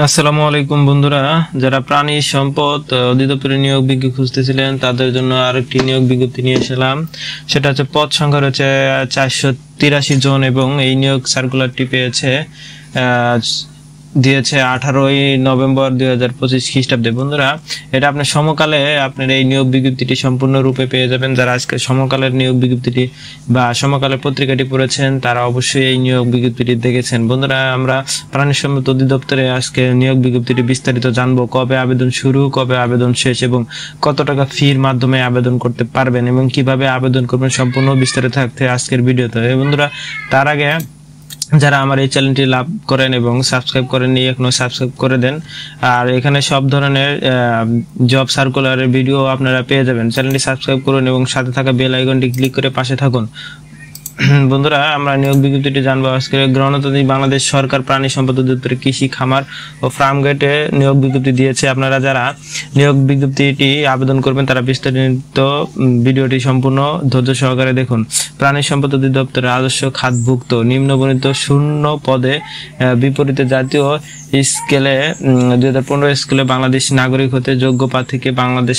আসসালামু আলাইকুম বন্ধুরা, যারা প্রাণী সম্পদ অধিদপ্তরে নিয়োগ বিজ্ঞপ্তি খুঁজতেছিলেন তাদের জন্য আরেকটি নিয়োগ বিজ্ঞপ্তি নিয়ে এসেলাম। সেটা হচ্ছে পদ সংখ্যা রয়েছে 483 জন এবং এই নিয়োগ সার্কুলারটি দিয়েছে 18ই নভেম্বর 2025 খ্রিস্টাব্দে। বন্ধুরা, এটা আপনার সমকালে আপনার এই নিয়োগ বিজ্ঞপ্তিটি সম্পূর্ণরূপে পেয়ে যাবেন। যারা আজকে সমকালের নিয়োগ বিজ্ঞপ্তিটি বা সমকালের পত্রিকাটি পড়েছেন তারা অবশ্যই এই নিয়োগ বিজ্ঞপ্তিটি দেখেছেন। বন্ধুরা, আমরা প্রাণী সম্পদ অধিদপ্তরে আজকে নিয়োগ বিজ্ঞপ্তিটি বিস্তারিত জানবো। কবে আবেদন শুরু, কবে আবেদন শেষ এবং কত টাকা ফির মাধ্যমে আবেদন করতে পারবেন এবং কিভাবে আবেদন করবেন সম্পূর্ণ বিস্তারিত থাকতে আজকের ভিডিওতে। বন্ধুরা, তার আগে যারা আমার এই চ্যানেলটি লাভ করেন এবং সাবস্ক্রাইব করেননি এখনো সাবস্ক্রাইব করে দেন। আর এখানে সব ধরনের জব সার্কুলারের ভিডিও আপনারা পেয়ে যাবেন। চ্যানেলটি সাবস্ক্রাইব করুন এবং সাথে থাকা বেল আইকনটি ক্লিক করে পাশে থাকুন। বন্ধুরা, আমরা নিয়োগ বিজ্ঞপ্তিটি জানবো। আজকে গণতান্ত্রিক বাংলাদেশ সরকার প্রাণী সম্পদ অধিদপ্তরে কৃষি, খামার ও ফার্ম গেটে নিয়োগ বিজ্ঞপ্তি দিয়েছে। আপনারা যারা নিয়োগ বিজ্ঞপ্তিটি আবেদন করবেন তারা বিস্তারিত ভিডিওটি সম্পূর্ণ ধৈর্য সহকারে দেখুন। প্রাণী সম্পদ অধিদপ্তরের রাজস্ব খাতভুক্ত নিম্নবর্ণিত শূন্য পদে বিপরীতে জাতীয় স্কেলে 2015 স্কেলে বাংলাদেশ নাগরিক হতে যোগ্য প্রার্থীকে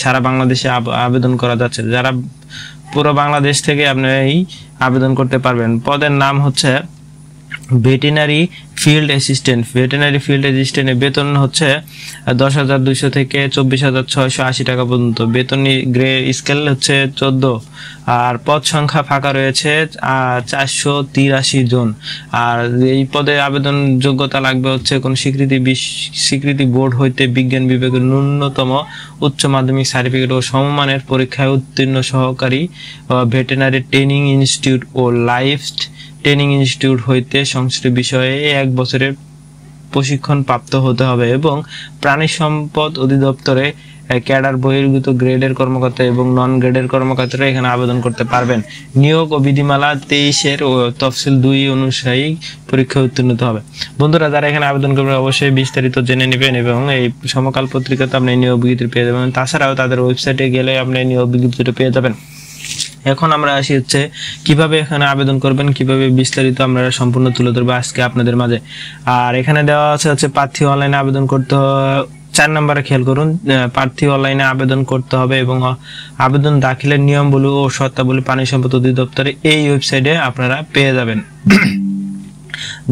সারা বাংলাদেশে আবেদন করা যাচ্ছে। যারা পুরো বাংলাদেশ থেকে আপনি আবেদন করতে পারবেন। পদের নাম হচ্ছে veterinary field assistant. Veterinary field অ্যাসিস্ট্যান্টের বেতন হচ্ছে 10,200 থেকে 24,680 টাকা পর্যন্ত। বেতন গ্রে স্কেল হচ্ছে 14। আর পদ সংখ্যা ফাঁকা রয়েছে 483 জন। আর এই পদে আবেদন যোগ্যতা লাগবে হচ্ছে কোন স্বীকৃতি বোর্ড হইতে বিজ্ঞান বিভাগের ন্যূনতম উচ্চ মাধ্যমিক সার্টিফিকেট ও সমমানের পরীক্ষায় উত্তীর্ণ সহকারী ভেটেরিনারি ট্রেনিং ইনস্টিটিউট ও লাইফ ট্রেনিং ইনস্টিটিউট হইতে সংশ্লিষ্ট বিষয়ে 1 বছরের প্রশিক্ষণ প্রাপ্ত হতে হবে এবং প্রাণী সম্পদ অধিদপ্তরে ক্যাডার বহির্ভূত গ্রেডের কর্মকর্তা এবং নন গ্রেডের কর্মকর্তারা এখানে আবেদন করতে পারবেন। নিয়োগ ও বিধিমালা 23-এর তফসিল 2 অনুযায়ী পরীক্ষায় উত্তীর্ণ হতে হবে। বন্ধুরা, যারা এখানে আবেদন করবেন অবশ্যই বিস্তারিত জেনে নেবেন এবং এই সমকাল পত্রিকাতে আপনি নিয়োগ বিজ্ঞপ্তি পেয়ে যাবেন। তাছাড়াও তাদের ওয়েবসাইটে গেলে আপনি নিয়োগ বিজ্ঞপ্তিটা পেয়ে যাবেন। এখন আমরা আসি হচ্ছে কিভাবে এখানে আবেদন করবেন, কিভাবে বিস্তারিত আমরা সম্পূর্ণ তুলে ধরবো আজকে আপনাদের মাঝে। আর এখানে দেওয়া আছে হচ্ছে প্রার্থী অনলাইনে আবেদন করতে 4 নম্বরে খেয়াল করুন। প্রার্থী অনলাইনে আবেদন করতে হবে এবং আবেদন দাখিলের নিয়মগুলো ও শর্তাবলী প্রাণী সম্পদ অধিদপ্তরে এই ওয়েবসাইটে আপনারা পেয়ে যাবেন।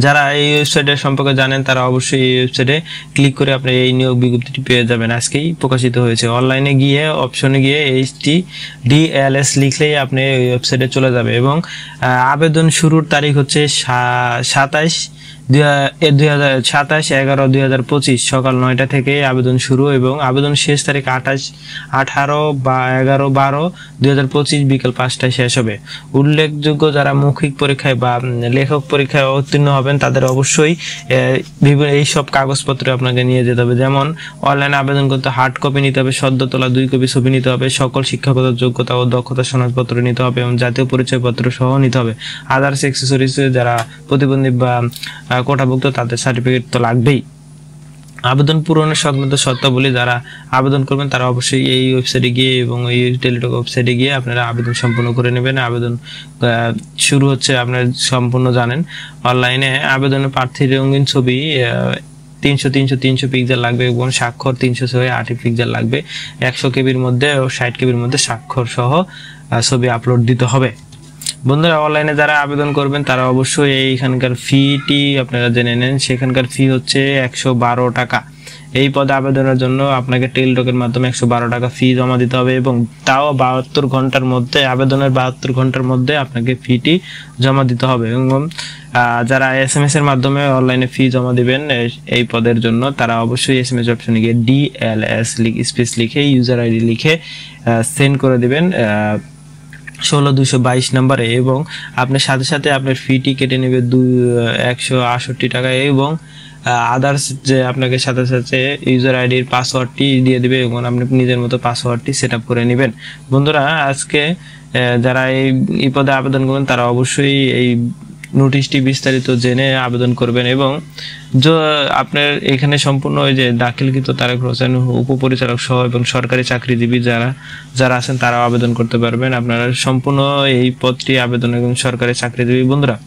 যারা এই ওয়েবসাইটের সম্পর্কে জানেন তারা অবশ্যই এই ওয়েবসাইটে ক্লিক করে আপনি এই নিয়োগ বিজ্ঞপ্তিটি পেয়ে যাবেন। আজকেই প্রকাশিত হয়েছে। অনলাইনে গিয়ে অপশনে গিয়ে HTDLS লিখলেই আপনি এই ওয়েবসাইটে চলে যাবে এবং আবেদন শুরুর তারিখ হচ্ছে 27/11/2025 সকাল 9টা থেকে আবেদন শুরু এবং আবেদন শেষ তারিখ 18/11/2025 বিকেল 5টায় শেষ হবে। উল্লেখযোগ্য যারা মৌখিক পরীক্ষায় বা লেখক পরীক্ষায় উত্তীর্ণ হবেন তাদের অবশ্যই এই সব কাগজপত্র আপনাকে নিয়ে যেতে হবে। যেমন অনলাইনে আবেদন করতে হার্ড কপি নিতে হবে, সদ্য তোলা 2 কপি ছবি নিতে হবে, সকল শিক্ষাগত যোগ্যতা ও দক্ষতা সনদপত্র নিতে হবে এবং জাতীয় পরিচয়পত্র সহ নিতে হবে। আদার্স অ্যাক্সেসরিজ যারা প্রতিবন্ধী বা কোটাভুক্ত তাদের সার্টিফিকেট তো লাগবেই। আবেদন পূরণের সংক্রান্ত শর্তাবলী যারা আবেদন করবেন তারা অবশ্যই এই ওয়েবসাইটে গিয়ে এবং এই টেলিটক ওয়েবসাইটে গিয়ে আপনারা আবেদন সম্পূর্ণ করে নেবেন। আবেদন শুরু হচ্ছে আপনারা সম্পূর্ণ জানেন। অনলাইনে আবেদনের প্রার্থীর রঙিন ছবি 300 পিক্সেল লাগবে এবং স্বাক্ষর 380 পিক্সেল লাগবে। 100 কেবির মধ্যে ও 60 কেবির মধ্যে স্বাক্ষর সহ ছবি আপলোড দিতে হবে। বন্ধুরা, অনলাইনে যারা আবেদন করবেন তারা অবশ্যই এইখানকার ফিটি আপনারা জেনে নেন। সেখানকার ফি হচ্ছে 112 টাকা। এই পদে আবেদনের জন্য আপনাকে টেলিটকের মাধ্যমে 112 টাকা ফি জমা দিতে হবে এবং তাও 72 ঘন্টার মধ্যে, আবেদনের 72 ঘন্টার মধ্যে আপনাকে ফিটি জমা দিতে হবে। এবং যারা SMS এর মাধ্যমে অনলাইনে ফি জমা দিবেন এই পদের জন্য তারা অবশ্যই SMS অপশনে গিয়ে DLS স্পেস লিখে ইউজার আইডি লিখে সেন্ড করে দিবেন 16222 নম্বরে এবং আপনার সাথে সাথে আপনার ফিটি কেটে নেবে 168 টাকা এবং আদার্স যে আপনাকে সাথে সাথে ইউজার আইডির পাসওয়ার্ডটি দিয়ে দিবে এবং আপনি নিজের মতো পাসওয়ার্ডটি সেট আপ করে নেবেন। বন্ধুরা, আজকে যারা এই পদে আবেদন করবেন তারা অবশ্যই এই নোটিশটি বিস্তারিত জেনে আবেদন করবেন এবং আপনার এখানে সম্পূর্ণ ওই যে দাখিলকৃত তারেক হোসেন উপপরিচালক সহ এবং সরকারি চাকরিজীবী যারা আছেন তারাও আবেদন করতে পারবেন। আপনারা সম্পূর্ণ এই পদটি আবেদন এবং সরকারি চাকরিজীবী বন্ধুরা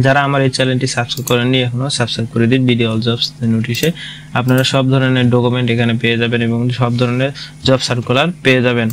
যারা আমার এই চ্যানেলটি সাবস্ক্রাইব করেননি এখনো সাবস্ক্রাইব করে দিন। ভিডিও অল জবস নোটিশে আপনারা সব ধরনের ডকুমেন্ট এখানে পেয়ে যাবেন এবং সব ধরনের জব সার্কুলার পেয়ে যাবেন।